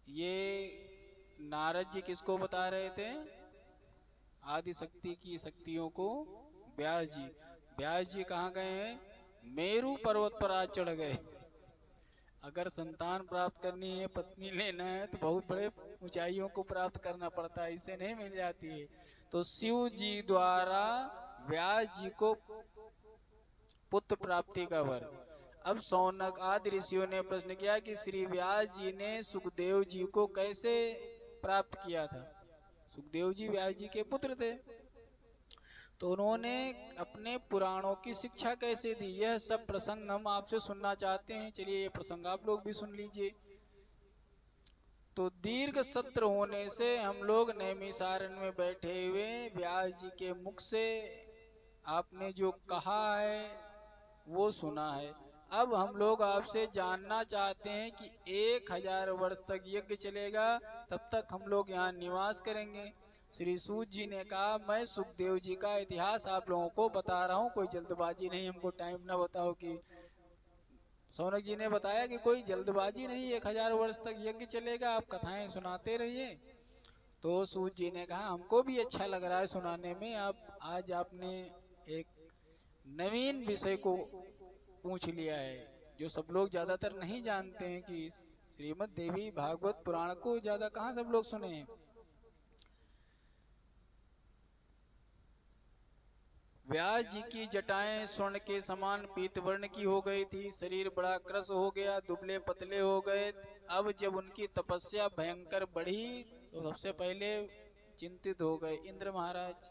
ये नारद जी किसको बता रहे थे? आदि शक्ति की शक्तियों को। व्यास जी, व्यास जी कहाँ गए हैं? मेरू पर्वत पर आज चढ़ गए। अगर संतान प्राप्त करनी है, पत्नी लेना है, तो बहुत बड़े ऊंचाइयों को प्राप्त करना पड़ता है, इससे नहीं मिल जाती है। तो शिव जी द्वारा व्यास जी को पुत्र प्राप्ति का वर। अब सौनक आदि ऋषियों ने प्रश्न किया कि श्री व्यास जी ने सुखदेव जी को कैसे प्राप्त किया था। सुखदेव जी व्यास जी के पुत्र थे, तो उन्होंने अपने पुराणों की शिक्षा कैसे दी, यह सब प्रसंग हम आपसे सुनना चाहते हैं। चलिए ये प्रसंग आप लोग भी सुन लीजिए। तो दीर्घ सत्र होने से हम लोग नैमिषारण्य में बैठे हुए व्यास जी के मुख से आपने जो कहा है वो सुना है। अब हम लोग आपसे जानना चाहते हैं कि 1000 वर्ष तक यज्ञ चलेगा, तब तक हम लोग यहाँ निवास करेंगे। श्री सूत जी ने कहा, मैं सुखदेव जी का इतिहास आप लोगों को बता रहा हूँ, कोई जल्दबाजी नहीं, हमको टाइम ना बताओ। कि सौनक जी ने बताया कि कोई जल्दबाजी नहीं, 1000 वर्ष तक यज्ञ चलेगा, आप कथाएं सुनाते रहिए। तो सूत जी ने कहा, हमको भी अच्छा लग रहा है सुनाने में। आप आज आपने एक नवीन विषय को पूछ लिया है, जो सब लोग ज्यादातर नहीं जानते हैं कि श्रीमद् देवी भागवत पुराण को ज्यादा कहाँ सब लोग सुने हैं। व्यास जी की जटाएं स्वर्ण के समान पीत वर्ण की हो गई थी, शरीर बड़ा क्रस हो गया, दुबले पतले हो गए। अब जब उनकी तपस्या भयंकर बढ़ी तो सबसे पहले चिंतित हो गए इंद्र महाराज।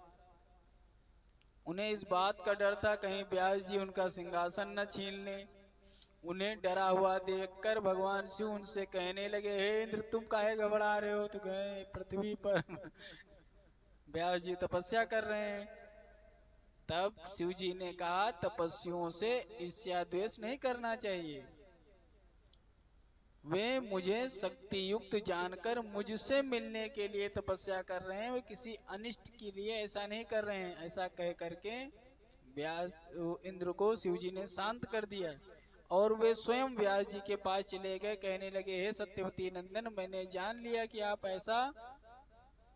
उन्हें इस बात का डर था कहीं व्यास जी उनका सिंहासन न छीन लें। उन्हें डरा हुआ देखकर भगवान शिव उनसे कहने लगे, हे इंद्र तुम काहे घबरा रहे हो? तो गए पृथ्वी पर व्यास जी तपस्या कर रहे हैं। तब शिव जी ने कहा, तपस्वियों से ईर्ष्या द्वेष नहीं करना चाहिए। वे मुझे शक्ति युक्त जानकर मुझसे मिलने के लिए तपस्या कर रहे हैं, वे किसी अनिष्ट के लिए ऐसा नहीं कर रहे हैं। ऐसा कह करके व्यास इंद्र को शिव जी ने शांत कर दिया और वे स्वयं व्यास जी के पास चले गए। कहने लगे, हे सत्यवती नंदन, मैंने जान लिया कि आप ऐसा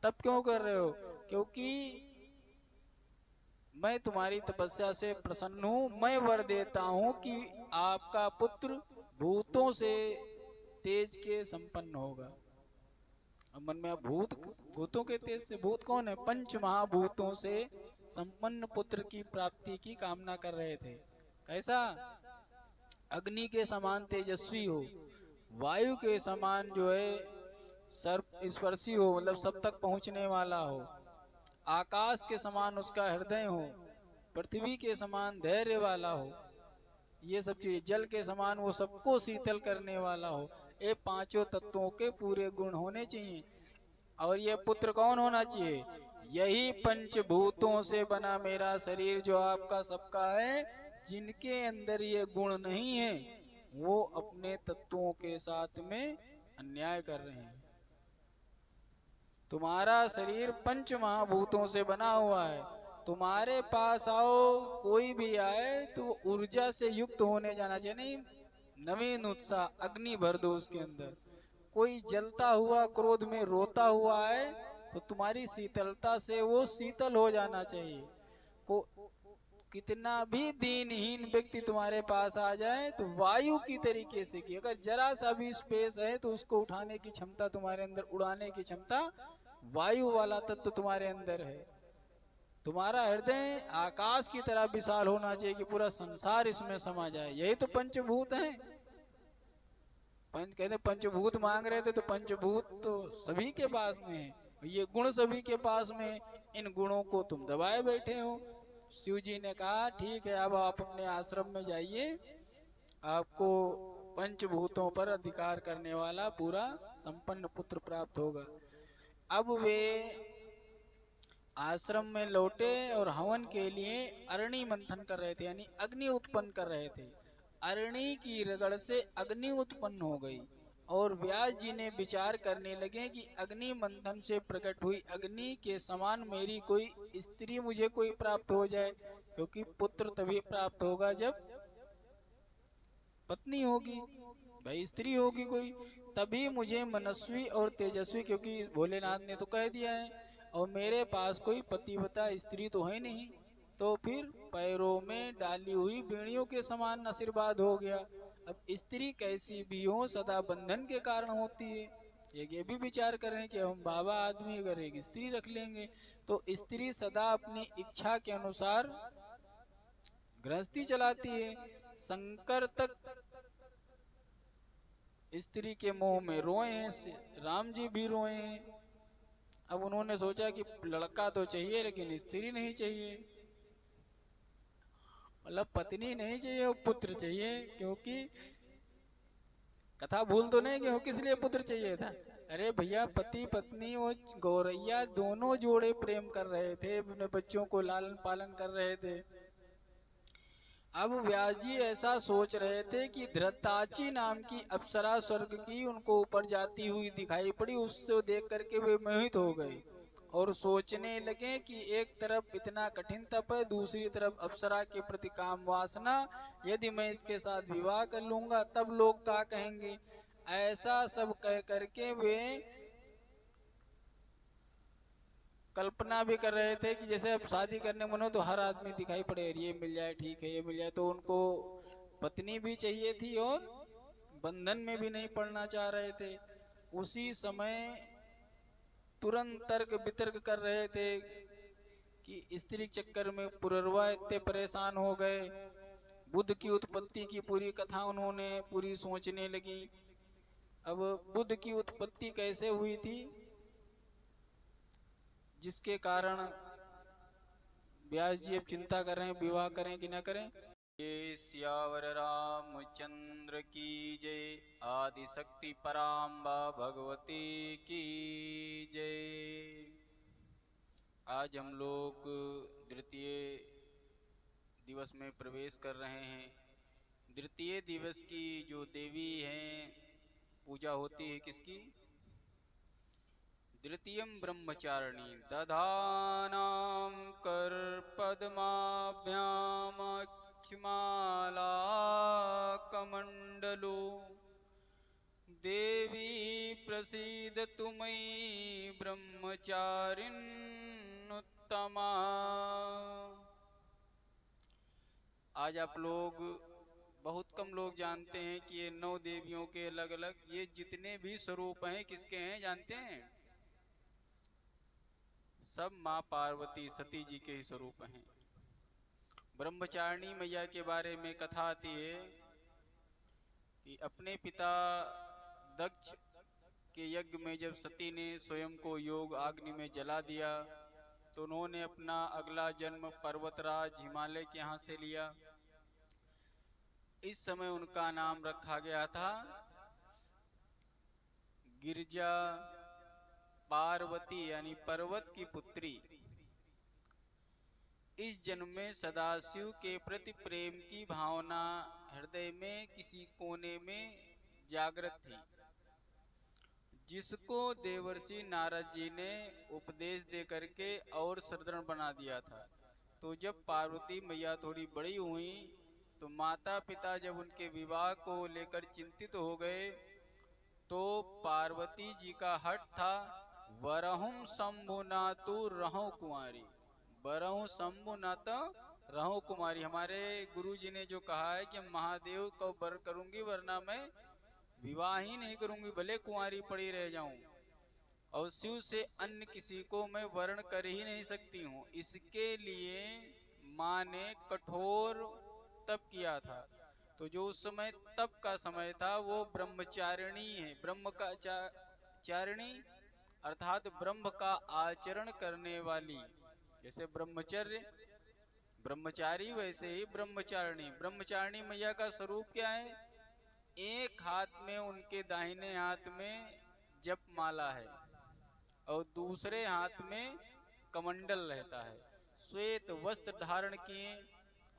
तब क्यों कर रहे हो, क्योंकि मैं तुम्हारी तपस्या से प्रसन्न हूँ। मैं वर देता हूँ कि आपका पुत्र भूतों से तेज के संपन्न होगा। अब मन में भूत, भूतों के तेज से, भूत कौन है? पंच महाभूतों से संपन्न पुत्र की प्राप्ति की कामना कर रहे थे। कैसा? अग्नि के समान तेजस्वी हो, वायु के समान जो है सर्प स्पर्शी हो, मतलब सब तक पहुंचने वाला हो, आकाश के समान उसका हृदय हो, पृथ्वी के समान धैर्य वाला हो, ये सब चीज, जल के समान वो सबको शीतल करने वाला हो। ये पांचों तत्वों के पूरे गुण होने चाहिए। और ये पुत्र कौन होना चाहिए? यही पंचभूतों से बना मेरा शरीर जो आपका सबका है, जिनके अंदर ये गुण नहीं है, वो अपने तत्वों के साथ में अन्याय कर रहे हैं। तुम्हारा शरीर पंच महाभूतों से बना हुआ है। तुम्हारे पास आओ, कोई भी आए तो ऊर्जा से युक्त होने जाना चाहिए, नहीं नवीन उत्साह, अग्नि भर दो उसके अंदर। कोई जलता हुआ क्रोध में रोता हुआ है तो तुम्हारी शीतलता से वो शीतल हो जाना चाहिए। को कितना भी दीनहीन व्यक्ति तुम्हारे पास आ जाए तो वायु की तरीके से, कि अगर जरा सा भी स्पेस है तो उसको उठाने की क्षमता तुम्हारे अंदर, उड़ाने की क्षमता वायु वाला तत्व तुम्हारे अंदर है। तुम्हारा हृदय आकाश की तरह विशाल होना चाहिए कि पूरा संसार इसमें समा जाए। यही तो पंचभूत है। कहते पंचभूत मांग रहे थे, तो पंचभूत तो सभी के पास में है, ये गुण सभी के पास में, इन गुणों को तुम दबाए बैठे हो। शिव जी ने कहा, ठीक है, अब आप अपने आश्रम में जाइए, आपको पंचभूतों पर अधिकार करने वाला पूरा संपन्न पुत्र प्राप्त होगा। अब वे आश्रम में लौटे और हवन के लिए अरणि मंथन कर रहे थे, यानी अग्नि उत्पन्न कर रहे थे। अरणि की रगड़ से अग्नि उत्पन्न हो गई और व्यास जी ने विचार करने लगे कि अग्नि मंथन से प्रकट हुई अग्नि के समान मेरी कोई स्त्री मुझे कोई प्राप्त हो जाए, क्योंकि पुत्र तभी प्राप्त होगा जब पत्नी होगी। भाई स्त्री होगी कोई, तभी मुझे मनस्वी और तेजस्वी, क्योंकि भोलेनाथ ने तो कह दिया है, और मेरे पास कोई पतिव्रता स्त्री तो है नहीं, तो फिर पैरों में डाली हुई बेड़ियों के समान आशीर्वाद हो गया। अब स्त्री कैसी भी हो सदा बंधन के कारण होती है। ये भी विचार कर रहे हैं कि हम बाबा आदमी अगर एक स्त्री रख लेंगे तो स्त्री सदा अपनी इच्छा के अनुसार गृहस्थी चलाती है। शंकर तक स्त्री के मोह में रोए हैं, राम जी भी रोए हैं। अब उन्होंने सोचा कि लड़का तो चाहिए लेकिन स्त्री नहीं चाहिए, मतलब पत्नी नहीं चाहिए, वो पुत्र चाहिए। क्योंकि कथा भूल तो नहीं कि वो किस लिए पुत्र चाहिए था। अरे भैया, पति पत्नी वो गौरैया दोनों जोड़े प्रेम कर रहे थे, अपने बच्चों को लालन पालन कर रहे थे। अब व्यास जी ऐसा सोच रहे थे कि धृताची नाम की अप्सरा स्वर्ग की उनको ऊपर जाती हुई दिखाई पड़ी, उससे देख करके वे मोहित हो गए और सोचने लगे कि एक तरफ इतना कठिन तप है, दूसरी तरफ अप्सरा के प्रति काम वासना, यदि मैं इसके साथ विवाह कर लूंगा तब लोग क्या कहेंगे। ऐसा सब कह करके वे कल्पना भी कर रहे थे कि जैसे अब शादी करने मन हो तो हर आदमी दिखाई पड़े, ये मिल जाए ठीक है, ये मिल जाए। तो उनको पत्नी भी चाहिए थी और बंधन में भी नहीं पड़ना चाह रहे थे। उसी समय तुरंत तर्क वितर्क कर रहे थे कि स्त्री चक्कर में पुररवा इतने परेशान हो गए। बुद्ध की उत्पत्ति की पूरी कथा उन्होंने पूरी सोचने लगी। अब बुद्ध की उत्पत्ति कैसे हुई थी, जिसके कारण व्यास जी अब चिंता कर रहे हैं विवाह करें कि न करें। ये सियावर रामचंद्र की जय। आदि शक्ति पराम्बा भगवती की जय। आज हम लोग द्वितीय दिवस में प्रवेश कर रहे हैं। द्वितीय दिवस की जो देवी हैं, पूजा होती है किसकी? द्वितीयं ब्रह्मचारिणी दधानां कर पद्माभ्यामक्षमाला कमंडलो देवी प्रसीदतु मयि ब्रह्मचारिण्युत्तमा। आज आप लोग बहुत कम लोग जानते हैं कि ये 9 देवियों के अलग अलग, ये जितने भी स्वरूप हैं किसके हैं जानते हैं? सब माँ पार्वती सती जी के ही स्वरूप हैं। ब्रह्मचारिणी मैया के बारे में कथा आती है कि अपने पिता दक्ष के यज्ञ में जब सती ने स्वयं को योग अग्नि में जला दिया तो उन्होंने अपना अगला जन्म पर्वतराज हिमालय के यहाँ से लिया। इस समय उनका नाम रखा गया था गिरिजा पार्वती, यानी पर्वत की पुत्री। इस जन्म में सदाशिव के प्रति प्रेम की भावना हृदय में किसी कोने में जागृत थी, जिसको देवर्षि नारद जी ने उपदेश दे करके और सुदृढ़ बना दिया था। तो जब पार्वती मैया थोड़ी बड़ी हुई तो माता पिता जब उनके विवाह को लेकर चिंतित हो गए तो पार्वती जी का हठ था वरहुम शंभु नातु रहु कुमारी। वरहु शंभु नात रहु कुमारी। हमारे गुरु जी ने जो कहा है कि महादेव को वर करूंगी वरना मैं विवाह ही नहीं करूंगी, भले कुंवारी पड़ी रह जाऊं, और शिव से अन्य किसी को मैं वर्ण कर ही नहीं सकती हूँ। इसके लिए माँ ने कठोर तप किया था। तो जो उस समय तप का समय था वो ब्रह्मचारिणी है। ब्रह्म का चारिणी अर्थात ब्रह्म का आचरण करने वाली। जैसे ब्रह्मचर्य ब्रह्मचारी वैसे ही ब्रह्मचारिणी। ब्रह्मचारिणी मैया का स्वरूप क्या है? एक हाथ में उनके दाहिने हाथ में जप माला है और दूसरे हाथ में कमंडल रहता है। श्वेत वस्त्र धारण किए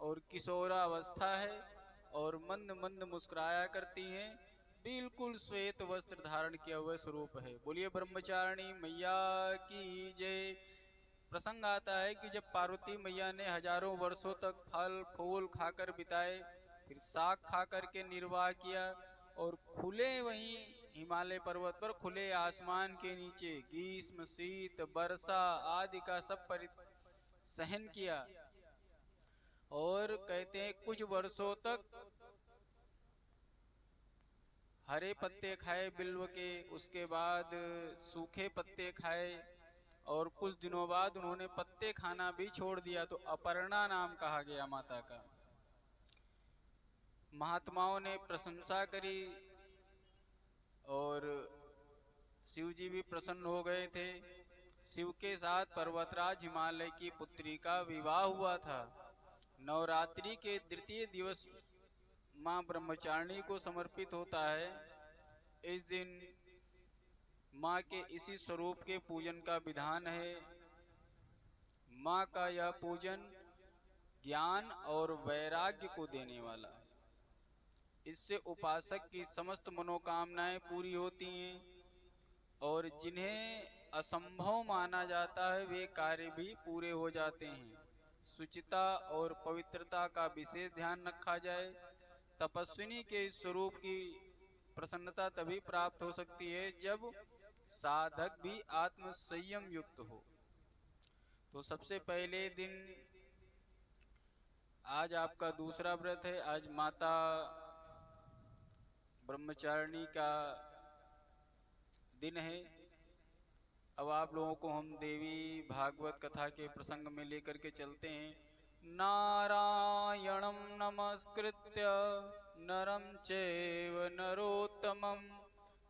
और किशोरावस्था है और मंद मंद मुस्कुराया करती हैं। बिल्कुल श्वेत वस्त्र धारण किया हुआ स्वरूप है। बोलिए ब्रह्मचारिणी मैया की जय। प्रसंग आता है कि जब पार्वती मैया ने हजारों वर्षों तक फल फूल खाकर बिताए, फिर साग खा करके निर्वाह किया, और खुले वहीं हिमालय पर्वत पर खुले आसमान के नीचे ग्रीष्म शीत वर्षा आदि का सब सहन किया। और कहते हैं कुछ वर्षों तक हरे पत्ते खाए बिल्व के, उसके बाद सूखे पत्ते खाए, और कुछ दिनों बाद उन्होंने पत्ते खाना भी छोड़ दिया। तो अपर्णा नाम कहा गया माता का। महात्माओं ने प्रशंसा करी और शिव जी भी प्रसन्न हो गए थे। शिव के साथ पर्वतराज हिमालय की पुत्री का विवाह हुआ था। नवरात्रि के द्वितीय दिवस मां ब्रह्मचारिणी को समर्पित होता है। इस दिन मां के इसी स्वरूप के पूजन का विधान है। मां का यह पूजन ज्ञान और वैराग्य को देने वाला है। इससे उपासक की समस्त मनोकामनाएं पूरी होती हैं और जिन्हें असंभव माना जाता है वे कार्य भी पूरे हो जाते हैं। शुचिता और पवित्रता का विशेष ध्यान रखा जाए। तपस्विनी के स्वरूप की प्रसन्नता तभी प्राप्त हो सकती है जब साधक भी आत्म संयम युक्त हो। तो सबसे पहले दिन आज आपका दूसरा व्रत है। आज माता ब्रह्मचारिणी का दिन है। अब आप लोगों को हम देवी भागवत कथा के प्रसंग में लेकर के चलते हैं। नारायणं नमस्कृत्य नरं चैव नरोत्तमं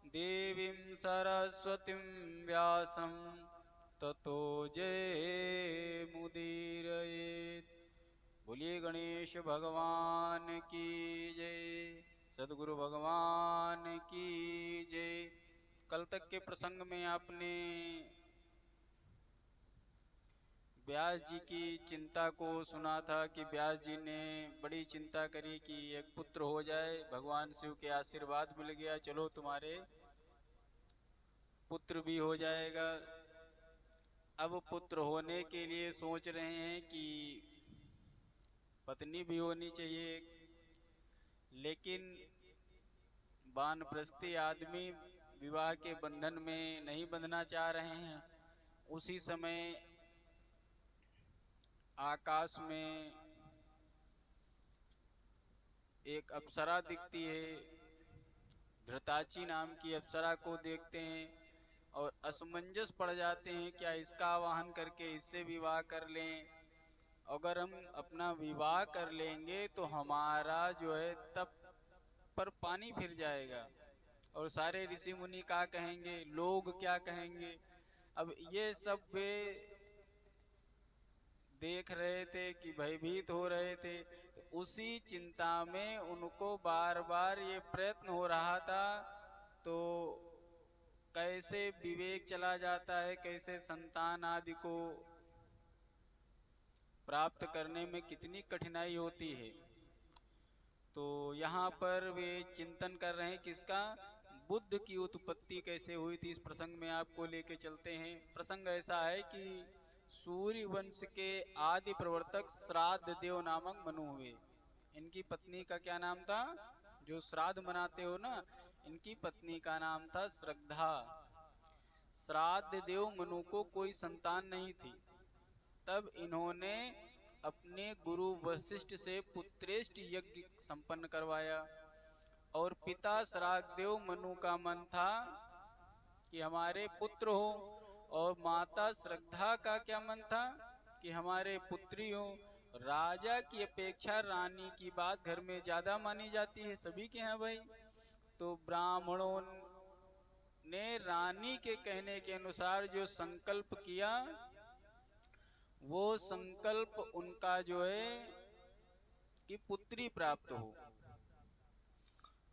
देवीं सरस्वतीं व्यासं ततो जयमुदीरयेत्। बोलिए गणेश भगवान की जय, सद्गुरु भगवान की जय। कल तक के प्रसंग में आपने व्यास जी की चिंता को सुना था कि व्यास जी ने बड़ी चिंता करी कि एक पुत्र हो जाए। भगवान शिव के आशीर्वाद मिल गया, चलो तुम्हारे पुत्र भी हो जाएगा। अब पुत्र होने के लिए सोच रहे हैं कि पत्नी भी होनी चाहिए, लेकिन वानप्रस्थी आदमी विवाह के बंधन में नहीं बंधना चाह रहे हैं। उसी समय आकाश में एक अप्सरा दिखती है। धृताची नाम की अप्सरा को देखते हैं और असमंजस पड़ जाते हैं, क्या इसका आवाहन करके इससे विवाह कर लें। अगर हम अपना विवाह कर लेंगे तो हमारा जो है तप पर पानी फिर जाएगा और सारे ऋषि मुनि क्या कहेंगे, लोग क्या कहेंगे। अब ये सब वे देख रहे थे कि भयभीत हो रहे थे। तो उसी चिंता में उनको बार बार ये प्रयत्न हो रहा था। तो कैसे विवेक चला जाता है, कैसे संतान आदि को प्राप्त करने में कितनी कठिनाई होती है। तो यहाँ पर वे चिंतन कर रहे हैं किसका, बुद्ध की उत्पत्ति कैसे हुई थी। इस प्रसंग में आपको लेके चलते हैं। प्रसंग ऐसा है कि सूर्य वंश के आदि प्रवर्तक श्राद्ध देव नामक मनु हुए। इनकी पत्नी का क्या नाम था, जो श्राद्ध मनाते हो ना, इनकी पत्नी का नाम था श्रद्धा। श्राद्ध देव मनु को कोई संतान नहीं थी। तब इन्होंने अपने गुरु वशिष्ठ से पुत्रेष्ट यज्ञ संपन्न करवाया और पिता श्राद्धदेव मनु का मन था कि हमारे पुत्र हो, और माता श्रद्धा का क्या मन था कि हमारे पुत्री हो। राजा की अपेक्षा रानी की बात घर में ज्यादा मानी जाती है सभी के यहाँ भाई। तो ब्राह्मणों ने रानी के कहने के अनुसार जो संकल्प किया, वो संकल्प उनका जो है कि पुत्री प्राप्त हो।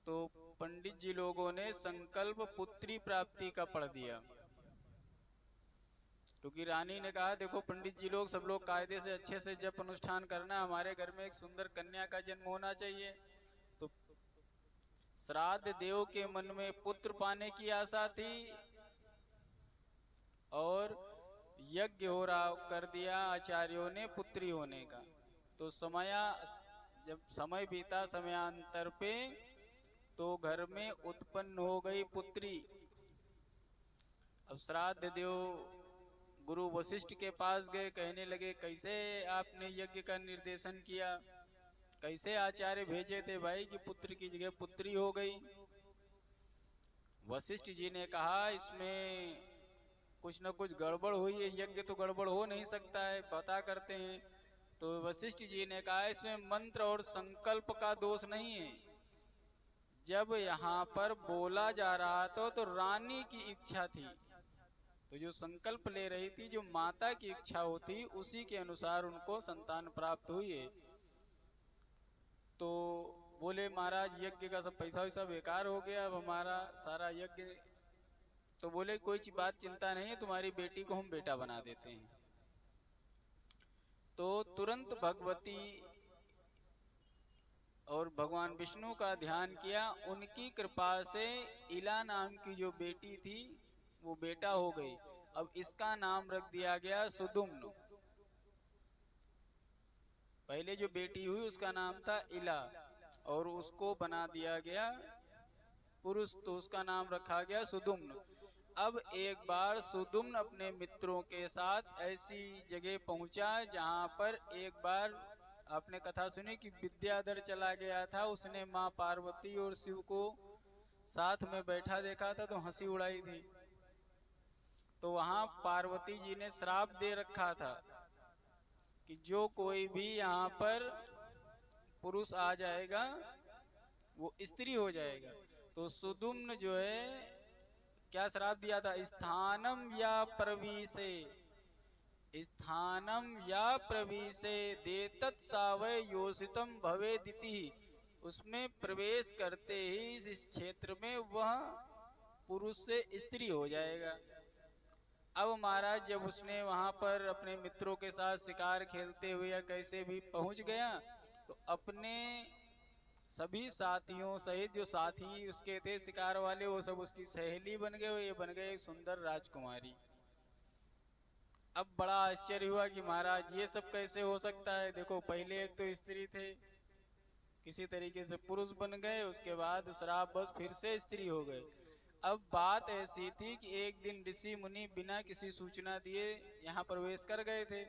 तो पंडित जी लोगों ने संकल्प पुत्री प्राप्ति का पढ़ दिया, क्योंकि रानी ने कहा देखो पंडित जी लोग सब लोग कायदे से अच्छे से जप अनुष्ठान करना, हमारे घर में एक सुंदर कन्या का जन्म होना चाहिए। तो श्राद्ध देव के मन में पुत्र पाने की आशा थी और यज्ञ हो रहा कर दिया आचार्यों ने पुत्री होने का। तो जब समय बीता, समयांतर पे तो घर में उत्पन्न हो गई पुत्री। अब श्राद्ध देव गुरु वशिष्ठ के पास गए, कहने लगे कैसे आपने यज्ञ का निर्देशन किया, कैसे आचार्य भेजे थे भाई कि पुत्र की जगह पुत्री हो गई। वशिष्ठ जी ने कहा इसमें कुछ न कुछ गड़बड़ हुई है, यज्ञ तो गड़बड़ हो नहीं सकता है, पता करते हैं। तो वशिष्ठ जी ने कहा इसमें मंत्र और संकल्प का दोष नहीं है। जब यहाँ पर बोला जा रहा था तो रानी की इच्छा थी, तो जो संकल्प ले रही थी, जो माता की इच्छा होती उसी के अनुसार उनको संतान प्राप्त हुई है। तो बोले महाराज यज्ञ का सब पैसा वैसा बेकार हो गया, अब हमारा सारा यज्ञ। तो बोले कोई बात चिंता नहीं है, तुम्हारी बेटी को हम बेटा बना देते हैं। तो तुरंत भगवती और भगवान विष्णु का ध्यान किया, उनकी कृपा से इला नाम की जो बेटी थी वो बेटा हो गई। अब इसका नाम रख दिया गया सुदुम्न। पहले जो बेटी हुई उसका नाम था इला और उसको बना दिया गया पुरुष, तो उसका नाम रखा गया सुदुम्न। अब एक बार सुदुम्न अपने मित्रों के साथ ऐसी जगह पहुंचा जहां पर एक बार आपने कथा सुनी कि विद्याधर चला गया था, उसने माँ पार्वती और शिव को साथ में बैठा देखा था तो हंसी उड़ाई थी। तो वहां पार्वती जी ने श्राप दे रखा था कि जो कोई भी यहाँ पर पुरुष आ जाएगा वो स्त्री हो जाएगा। तो सुदुम्न जो है क्या श्राप दिया था, स्थानम या प्रवीसे, स्थानम या प्रवीसे देतत् सावय योषितम भवेदिति। उसमें प्रवेश करते ही इस क्षेत्र में वह पुरुष से स्त्री हो जाएगा। अब महाराज जब उसने वहां पर अपने मित्रों के साथ शिकार खेलते हुए या कैसे भी पहुंच गया, तो अपने सभी साथियों सहित जो साथी उसके थे शिकार वाले, वो सब उसकी सहेली बन गए, ये बन गए एक सुंदर राजकुमारी। अब बड़ा आश्चर्य हुआ कि महाराज ये सब कैसे हो सकता है। देखो पहले एक तो स्त्री थे, किसी तरीके से पुरुष बन गए, उसके बाद श्राप बस फिर से स्त्री हो गए। अब बात ऐसी थी कि एक दिन ऋषि मुनि बिना किसी सूचना दिए यहाँ प्रवेश कर गए थे।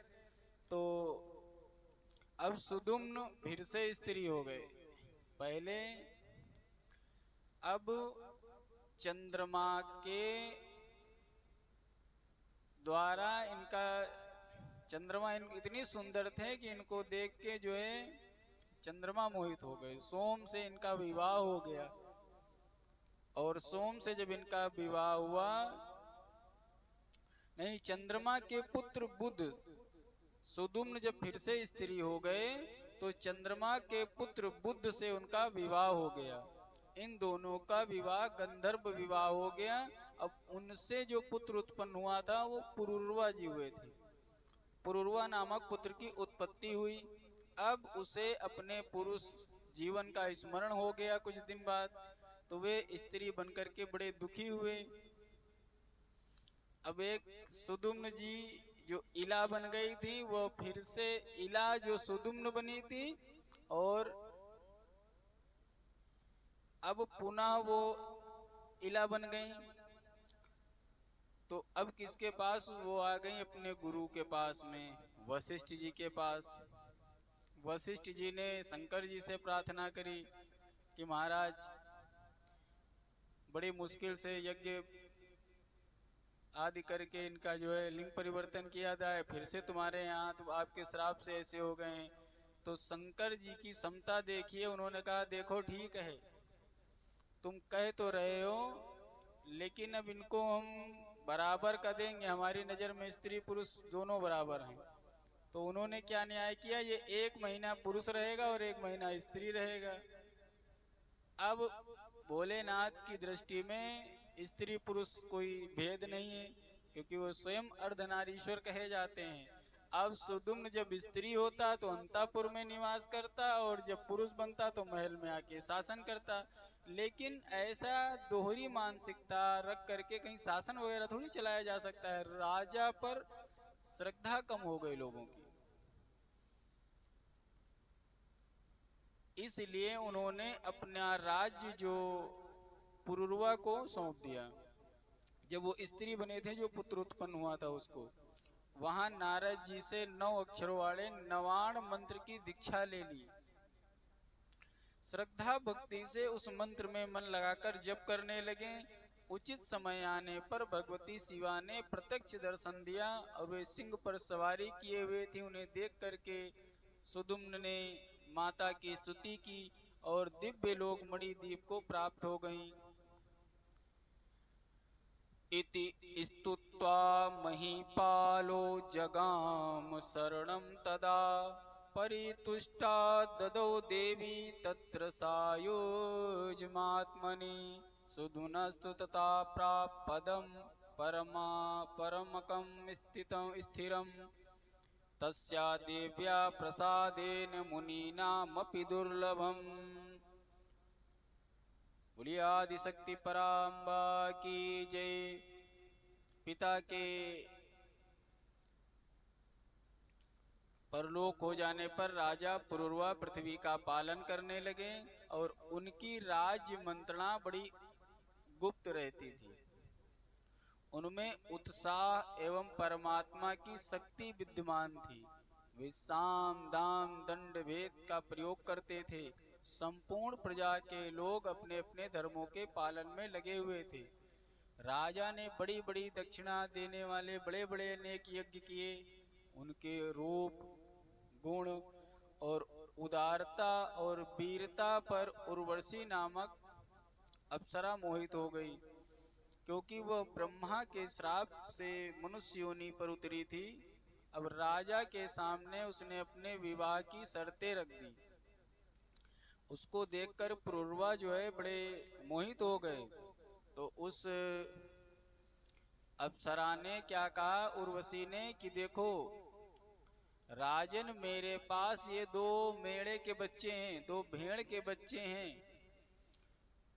तो अब सुदुम्न फिर से स्त्री हो गए। पहले अब चंद्रमा के द्वारा इनका, चंद्रमा इतनी सुंदर थे कि इनको देख के जो है चंद्रमा मोहित हो गए। सोम से इनका विवाह हो गया और सोम से जब इनका विवाह हुआ, नहीं चंद्रमा के पुत्र बुध, सुदुम्न जब फिर से स्त्री हो गए तो चंद्रमा के पुत्र बुध से उनका विवाह हो गया। इन दोनों का विवाह गंधर्व विवाह हो गया। अब उनसे जो पुत्र उत्पन्न हुआ था वो पुरुरवा जी हुए थे। पुरुरवा नामक पुत्र की उत्पत्ति हुई। अब उसे अपने पुरुष जीवन का स्मरण हो गया कुछ दिन बाद, तो वे स्त्री बनकर के बड़े दुखी हुए। अब एक सुदुम्न जी जो इला बन गई थी वो फिर से इला जो सुदुम्न बनी थी, और अब पुनः वो इला बन गई। तो अब किसके पास वो आ गई, अपने गुरु के पास में, वशिष्ठ जी के पास। वशिष्ठ जी ने शंकर जी से प्रार्थना करी कि महाराज बड़ी मुश्किल से यज्ञ आदि करके इनका जो है लिंग परिवर्तन किया जाए, फिर से तुम्हारे यहाँ तो आपके श्राप से ऐसे हो गए। तो शंकर जी की समता देखिए, उन्होंने कहा देखो ठीक है तुम कह तो रहे हो, लेकिन अब इनको हम बराबर कर देंगे, हमारी नजर में स्त्री पुरुष दोनों बराबर हैं। तो उन्होंने क्या न्याय किया, ये 1 महीना पुरुष रहेगा और 1 महीना स्त्री रहेगा। अब भोलेनाथ की दृष्टि में स्त्री पुरुष कोई भेद नहीं है, क्योंकि वो स्वयं अर्धनारीश्वर कहे जाते हैं। अब सुदुम्न जब स्त्री होता तो अंतापुर में निवास करता, और जब पुरुष बनता तो महल में आके शासन करता। लेकिन ऐसा दोहरी मानसिकता रख करके कहीं शासन वगैरह थोड़ी चलाया जा सकता है। राजा पर श्रद्धा कम हो गई लोगों की। इसलिए उन्होंने अपना राज्य जो पुरुरवा को सौंप दिया। जब वो स्त्री बने थे, जो पुत्र उत्पन्न हुआ था उसको, वहां नारद जी से 9 अक्षरों वाले नवाण मंत्र की दीक्षा ले ली। श्रद्धा भक्ति से उस मंत्र में मन लगाकर जप करने लगे। उचित समय आने पर भगवती शिवा ने प्रत्यक्ष दर्शन दिया और वे सिंह पर सवारी किए हुए थी। उन्हें देख करके सुदुम्न ने माता की स्तुति की और दिव्य लोक मणिद्वीप को प्राप्त हो गई। इति स्तुत्वा महीपालो जगाम शरणं तदा परितुष्टा ददौ देवी तत्र सायुज्यमात्मनि सुदुनस्तु तथा प्रापदं परमकं स्थिरं तस्या देव्या प्रसादेन मुनीनामपि दुर्लभम्। बोलिए आदिशक्ति पराम्बा की जय। पिता के परलोक हो जाने पर राजा पुरुरवा पृथ्वी का पालन करने लगे और उनकी राज्य मंत्रणा बड़ी गुप्त रहती थी। उनमें उत्साह एवं परमात्मा की शक्ति विद्यमान थी। वे साम दाम दंड भेद का प्रयोग करते थे। संपूर्ण प्रजा के लोग अपने अपने धर्मों के पालन में लगे हुए थे। राजा ने बड़ी बड़ी दक्षिणा देने वाले बड़े बड़े अनेक यज्ञ किए। उनके रूप, गुण और उदारता और वीरता पर उर्वशी नामक अप्सरा मोहित हो गई, क्योंकि वह ब्रह्मा के श्राप से मनुष्य योनि पर उतरी थी। अब राजा के सामने उसने अपने विवाह की शर्तें रख दी। उसको देखकर पुरुरवा जो है बड़े मोहित हो गए। तो उस अप्सरा ने क्या कहा उर्वशी ने कि देखो राजन, मेरे पास ये 2 मेढ़े के बच्चे हैं, 2 भेड़ के बच्चे हैं।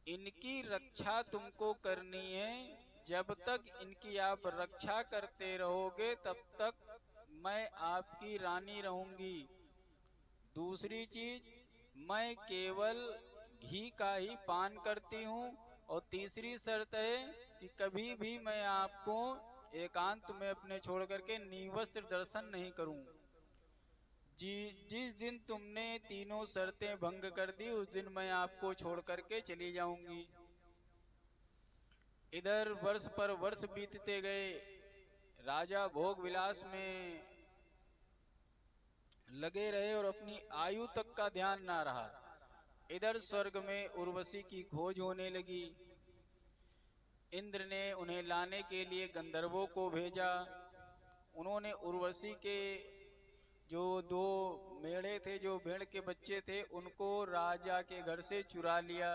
इनकी रक्षा तुमको करनी है। जब तक इनकी आप रक्षा करते रहोगे तब तक मैं आपकी रानी रहूंगी। दूसरी चीज, मैं केवल घी का ही पान करती हूँ। और तीसरी शर्त है कि कभी भी मैं आपको एकांत में अपने छोड़ करके निवस्त्र दर्शन नहीं करूं। जिस दिन तुमने तीनों शर्तें भंग कर दी, उस दिन मैं आपको छोड़ करके चली जाऊंगी। इधर वर्ष पर वर्ष बीतते गए। राजा भोग विलास में लगे रहे और अपनी आयु तक का ध्यान ना रहा। इधर स्वर्ग में उर्वशी की खोज होने लगी। इंद्र ने उन्हें लाने के लिए गंधर्वों को भेजा। उन्होंने उर्वशी के जो 2 मेढ़े थे, जो भेड़ के बच्चे थे, उनको राजा के घर से चुरा लिया।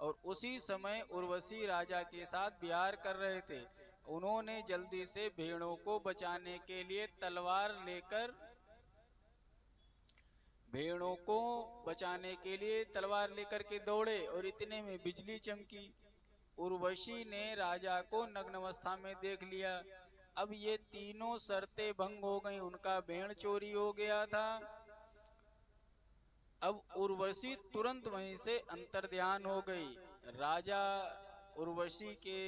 और उसी समय उर्वशी राजा के साथ विहार कर रहे थे। उन्होंने जल्दी से भेड़ों को बचाने के लिए तलवार लेकर के दौड़े और इतने में बिजली चमकी। उर्वशी ने राजा को नग्न अवस्था में देख लिया। अब ये तीनों शर्तें भंग हो गई। उनका भेड़ चोरी हो गया था। अब उर्वशी तुरंत वहीं से अंतर्ध्यान हो गई। राजा उर्वशी के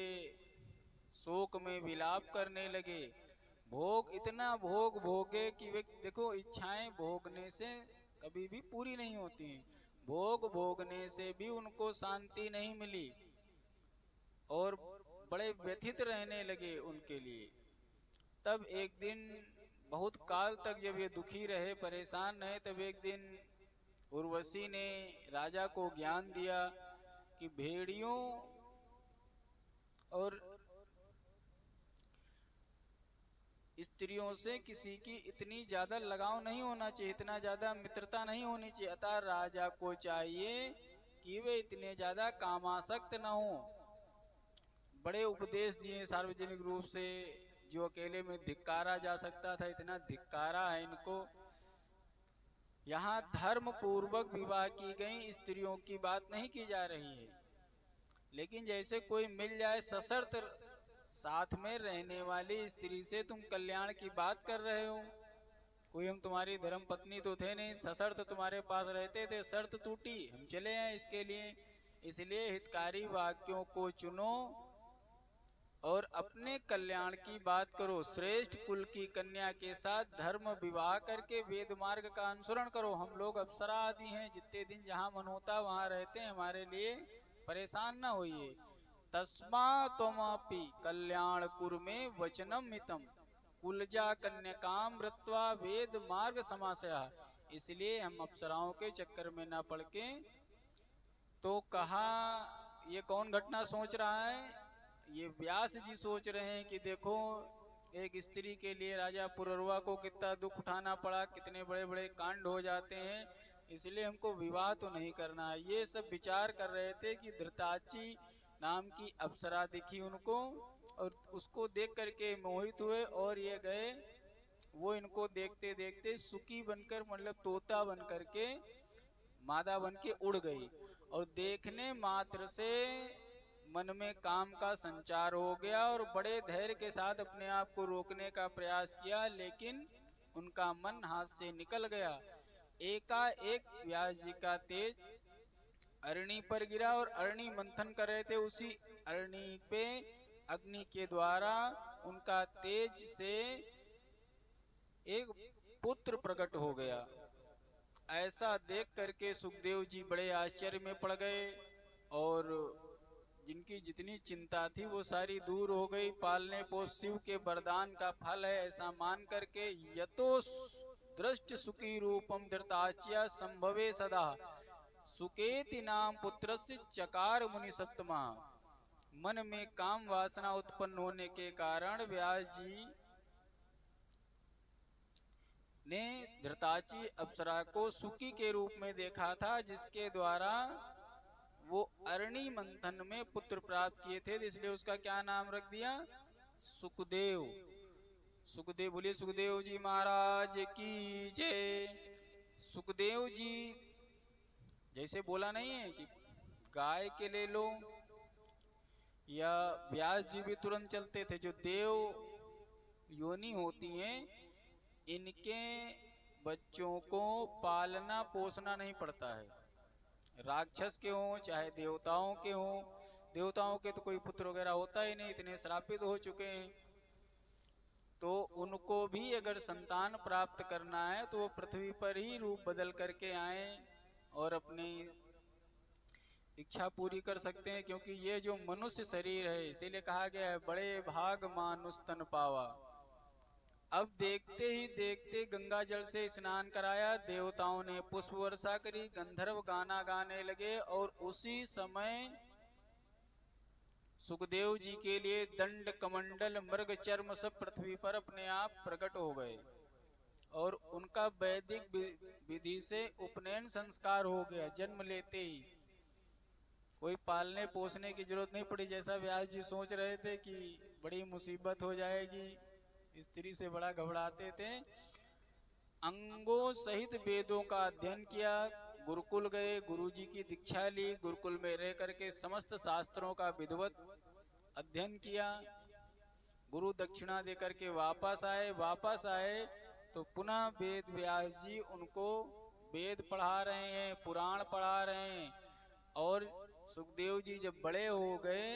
शोक में विलाप करने लगे। इतना भोग भोगे कि वे देखो, इच्छाएं भोगने से कभी भी पूरी नहीं होती। भोग भोगने से भी उनको शांति नहीं मिली और बड़े व्यथित रहने लगे उनके लिए। तब एक दिन, बहुत काल तक जब ये दुखी रहे, परेशान रहे, तब एक दिन उर्वशी ने राजा को ज्ञान दिया कि भेड़ियों और स्त्रियों से किसी की इतनी ज्यादा लगाव नहीं होना चाहिए, इतना ज्यादा मित्रता नहीं होनी चाहिए। अतः राजा को चाहिए कि वे इतने ज्यादा कामासक्त न हो। बड़े उपदेश दिए सार्वजनिक रूप से, जो अकेले में धिक्कारा जा सकता था, इतना धिक्कारा है इनको। यहाँ धर्म पूर्वक विवाह की गई स्त्रियों की बात नहीं की जा रही है, लेकिन जैसे कोई मिल जाए सशर्त साथ में रहने वाली स्त्री से तुम कल्याण की बात कर रहे हो। कोई हम तुम्हारी धर्म पत्नी तो थे नहीं, सशर्त तुम्हारे पास रहते थे, शर्त टूटी, हम चले आए इसके लिए। इसलिए हितकारी वाक्यों को चुनो और अपने कल्याण की बात करो। श्रेष्ठ कुल की कन्या के साथ धर्म विवाह करके वेद मार्ग का अनुसरण करो। हम लोग अप्सरा आदि हैं, जितने दिन जहाँ मन होता वहाँ रहते हैं, हमारे लिए परेशान न होइए। तस्मा त्वमपि कल्याण कुरु में वचनम हितम कुलजा कन्यकाम रत्वा वेद मार्ग समासया। इसलिए हम अप्सराओं के चक्कर में ना पड़ के, तो कहा ये कौन घटना सोच रहा है? ये व्यास जी सोच रहे हैं कि देखो एक स्त्री के लिए राजा पुररवा को कितना दुख उठाना पड़ा, कितने बड़े बड़े कांड हो जाते हैं, इसलिए हमको विवाह तो नहीं करना है। ये सब विचार कर रहे थे कि धृताची नाम की अप्सरा दिखी उनको और उसको देख करके मोहित हुए और ये गए। वो इनको देखते देखते सुकी बनकर, मतलब तोता बन करके, मादा बन के उड़ गई और देखने मात्र से मन में काम का संचार हो गया और बड़े धैर्य के साथ अपने आप को रोकने का प्रयास किया, लेकिन उनका मन हाथ से निकल गया। एकाएक व्यास जी का तेज अरणी पर गिरा और अरणी मंथन कर रहे थे, उसी अरणी पे अग्नि के द्वारा उनका तेज से एक पुत्र प्रकट हो गया। ऐसा देख करके सुखदेव जी बड़े आश्चर्य में पड़ गए और जिनकी जितनी चिंता थी वो सारी दूर हो गई। पालने पोष शिव के वरदान का फल है ऐसा मान करके, यतो दृष्ट सुखी रूपम धृताच्या संभवे सदा सुकेति नाम पुत्रस्य चकार मुनि सप्तमा। मन में काम वासना उत्पन्न होने के कारण व्यास जी ने धृताची अप्सरा को सुकी के रूप में देखा था, जिसके द्वारा वो अरणी मंथन में पुत्र प्राप्त किए थे, इसलिए उसका क्या नाम रख दिया? सुखदेव। सुखदेव, बोलिए सुखदेव जी महाराज की जय। सुखदेव जी जैसे बोला नहीं है कि गाय के ले लो, या व्यास जी भी तुरंत चलते थे। जो देव योनि होती हैं, इनके बच्चों को पालना पोसना नहीं पड़ता है। राक्षस के हों चाहे देवताओं के हों, देवताओं के तो कोई पुत्र वगैरह होता ही नहीं, इतने श्रापित हो चुके हैं। तो उनको भी अगर संतान प्राप्त करना है तो वो पृथ्वी पर ही रूप बदल करके आए और अपनी इच्छा पूरी कर सकते हैं, क्योंकि ये जो मनुष्य शरीर है, इसीलिए कहा गया है बड़े भाग मानुष तन पावा। अब देखते ही देखते गंगा जल से स्नान कराया, देवताओं ने पुष्प वर्षा करी, गंधर्व गाना गाने लगे और उसी समय सुखदेव जी के लिए दंड कमंडल मृग चर्म सब पृथ्वी पर अपने आप प्रकट हो गए और उनका वैदिक विधि से उपनयन संस्कार हो गया। जन्म लेते ही कोई पालने पोसने की जरूरत नहीं पड़ी, जैसा व्यास जी सोच रहे थे कि बड़ी मुसीबत हो जाएगी, स्त्री से बड़ा घबराते थे। अंगों सहित वेदों का अध्ययन किया, गुरुकुल गए, गुरुजी की दीक्षा ली, गुरुकुल में रह करके समस्त शास्त्रों का विधिवत अध्ययन किया। गुरु दक्षिणा दे करके वापस आए तो पुनः वेद व्यास जी उनको वेद पढ़ा रहे हैं, पुराण पढ़ा रहे हैं। और सुखदेव जी जब बड़े हो गए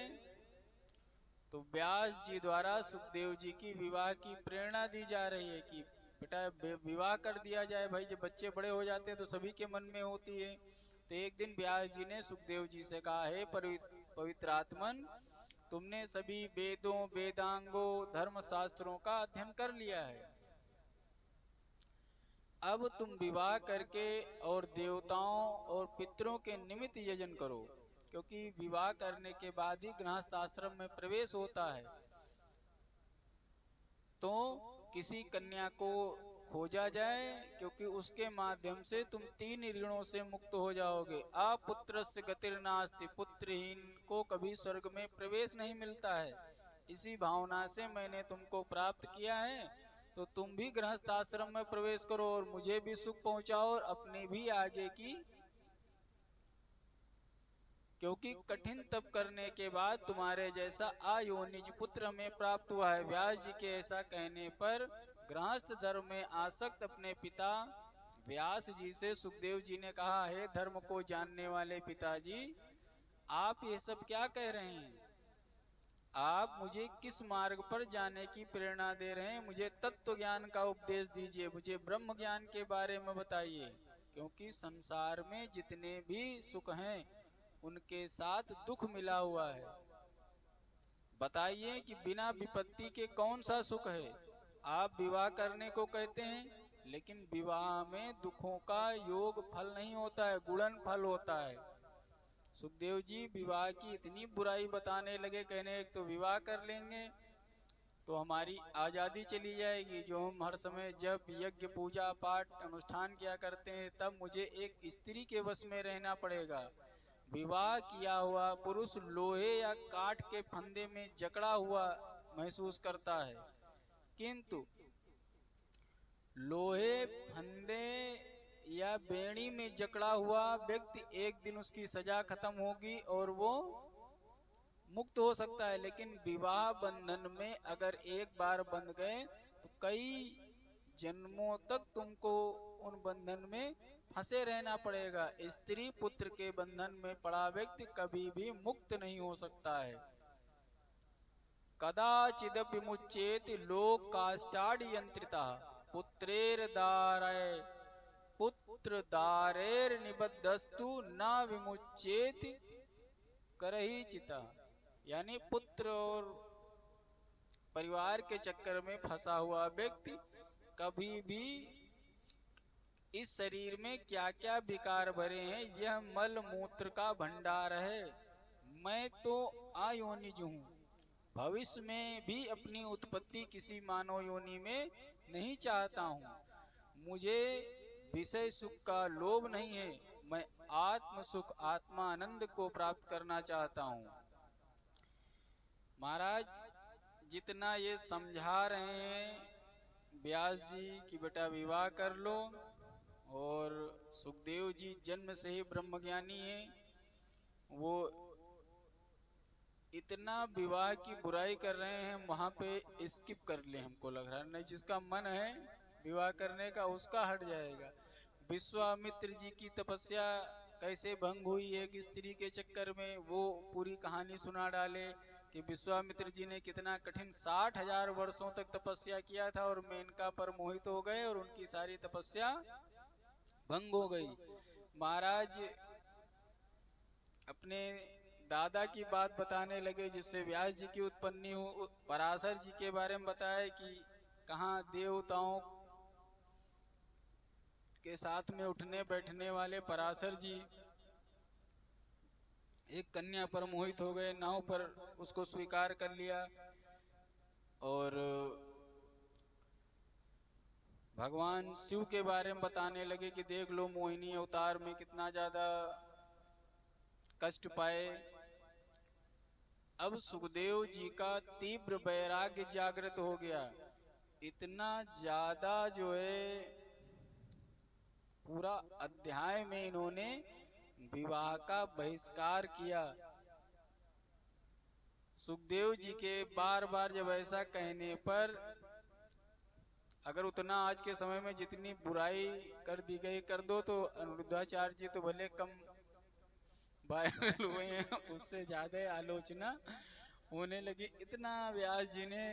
तो व्यास जी द्वारा सुखदेव जी की विवाह की प्रेरणा दी जा रही है कि बेटा विवाह कर दिया जाए। भाई जब बच्चे बड़े हो जाते हैं तो सभी के मन में होती है। तो एक दिन व्यास जी ने सुखदेव जी से कहा, हे पवित्र आत्मन, तुमने सभी वेदों, वेदांगों, धर्म शास्त्रों का अध्ययन कर लिया है, अब तुम विवाह करके और देवताओं और पितरों के निमित्त यजन करो, क्योंकि विवाह करने के बाद ही गृहस्थ आश्रम में प्रवेश होता है। तो किसी कन्या को खोजा जाए, क्योंकि उसके माध्यम से तुम 3 ऋणों से मुक्त हो जाओगे। अपुत्रस्य गतिर्नास्ति, पुत्रहीन को कभी स्वर्ग में प्रवेश नहीं मिलता है। इसी भावना से मैंने तुमको प्राप्त किया है, तो तुम भी गृहस्थ आश्रम में प्रवेश करो और मुझे भी सुख पहुंचाओ और अपने भी आगे की, क्योंकि कठिन तप करने के बाद तुम्हारे जैसा अयोनिज पुत्र हमें प्राप्त हुआ है। व्यास जी के ऐसा कहने पर गृहस्थ धर्म में आसक्त अपने पिता व्यास जी से सुखदेव जी ने कहा, है धर्म को जानने वाले पिताजी, आप ये सब क्या कह रहे हैं? आप मुझे किस मार्ग पर जाने की प्रेरणा दे रहे हैं? मुझे तत्व ज्ञान का उपदेश दीजिए, मुझे ब्रह्म ज्ञान के बारे में बताइए, क्योंकि संसार में जितने भी सुख हैं उनके साथ दुख मिला हुआ है। बताइए कि बिना विपत्ति के कौन सा सुख है? आप विवाह करने को कहते हैं, लेकिन विवाह में दुखों का योग फल नहीं होता है, गुणन फल होता है। सुखदेव जी विवाह की इतनी बुराई बताने लगे, कहने एक तो विवाह कर लेंगे तो हमारी आज़ादी चली जाएगी, जो हम हर समय जब यज्ञ पूजा पाठ अनुष्ठान किया करते हैं तब मुझे एक स्त्री के वश में रहना पड़ेगा। विवाह किया हुआ पुरुष लोहे या काठ के फंदे में जकड़ा हुआ महसूस करता है, किंतु लोहे फंदे या बेड़ी में जकड़ा हुआ व्यक्ति एक दिन उसकी सजा खत्म होगी और वो मुक्त हो सकता है। लेकिन विवाह बंधन में अगर एक बार बंध गए तो कई जन्मों तक तुमको उन बंधन में फंसे रहना पड़ेगा। स्त्री पुत्र के बंधन में पड़ा व्यक्ति कभी भी मुक्त नहीं हो सकता है। कदाचिदपि मुच्येत लोक काष्ठाढ्य यंत्रिता पुत्रेर दारय पुत्र दारेर निबद्धस्तु न विमुच्येत करही चिता। यानी पुत्र और परिवार के चक्कर में फंसा हुआ व्यक्ति कभी भी इस शरीर में क्या क्या विकार भरे हैं, यह मल मूत्र का भंडार है। मैं तो आयोनिज हूँ, भविष्य में भी अपनी उत्पत्ति किसी मानव योनि में नहीं चाहता हूँ। मुझे विषय सुख का लोभ नहीं है, मैं आत्म सुख आत्मानंद को प्राप्त करना चाहता हूँ। महाराज जितना ये समझा रहे हैं व्यास जी कि बेटा विवाह कर लो, और सुखदेव जी जन्म से ही ब्रह्मज्ञानी हैं, वो इतना विवाह की बुराई कर रहे हैं, वहां पे स्किप कर ले, हमको लग रहा है। नहीं, जिसका मन है विवाह करने का उसका हट जाएगा। विश्वामित्र जी की तपस्या कैसे भंग हुई एक स्त्री के चक्कर में, वो पूरी कहानी सुना डाले कि विश्वामित्र जी ने कितना कठिन 60,000 वर्षों तक तपस्या किया था और मेनका पर मोहित हो गए और उनकी सारी तपस्या भंग हो गई। महाराज अपने दादा की बात बताने लगे जिससे व्यास जी की उत्पत्ति हो। पराशर जी के बारे में बताया कि कहाँ देवताओं के साथ में उठने बैठने वाले पराशर जी एक कन्या पर मोहित हो गए, नाव पर उसको स्वीकार कर लिया, और भगवान शिव के बारे में बताने लगे कि देख लो मोहिनी अवतार में कितना ज्यादा कष्ट पाए। अब सुखदेव जी का तीव्र वैराग्य जागृत हो गया, इतना ज्यादा जो है पूरा अध्याय में इन्होंने विवाह का बहिष्कार किया। सुखदेव जी के बार बार जब ऐसा कहने पर, अगर उतना आज के समय में जितनी बुराई कर दी गई कर दो तो अनिरुद्धाचार्य जी तो भले कम वायरल हुए हैं, उससे ज्यादा आलोचना होने लगी। इतना व्यास जी ने,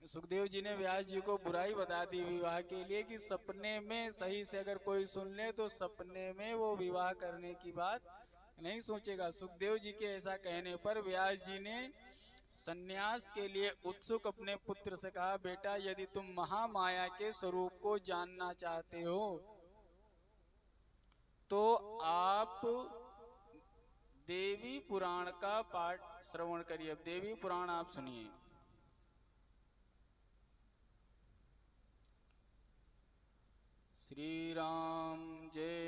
सुखदेव जी ने व्यास जी को बुराई बता दी विवाह के लिए कि सपने में सही से अगर कोई सुन ले तो सपने में वो विवाह करने की बात नहीं सोचेगा। सुखदेव जी के ऐसा कहने पर व्यास जी ने सन्यास के लिए उत्सुक अपने पुत्र से कहा, बेटा यदि तुम महामाया के स्वरूप को जानना चाहते हो तो आप देवी पुराण का पाठ श्रवण करिए। अब देवी पुराण आप सुनिए। श्री राम जय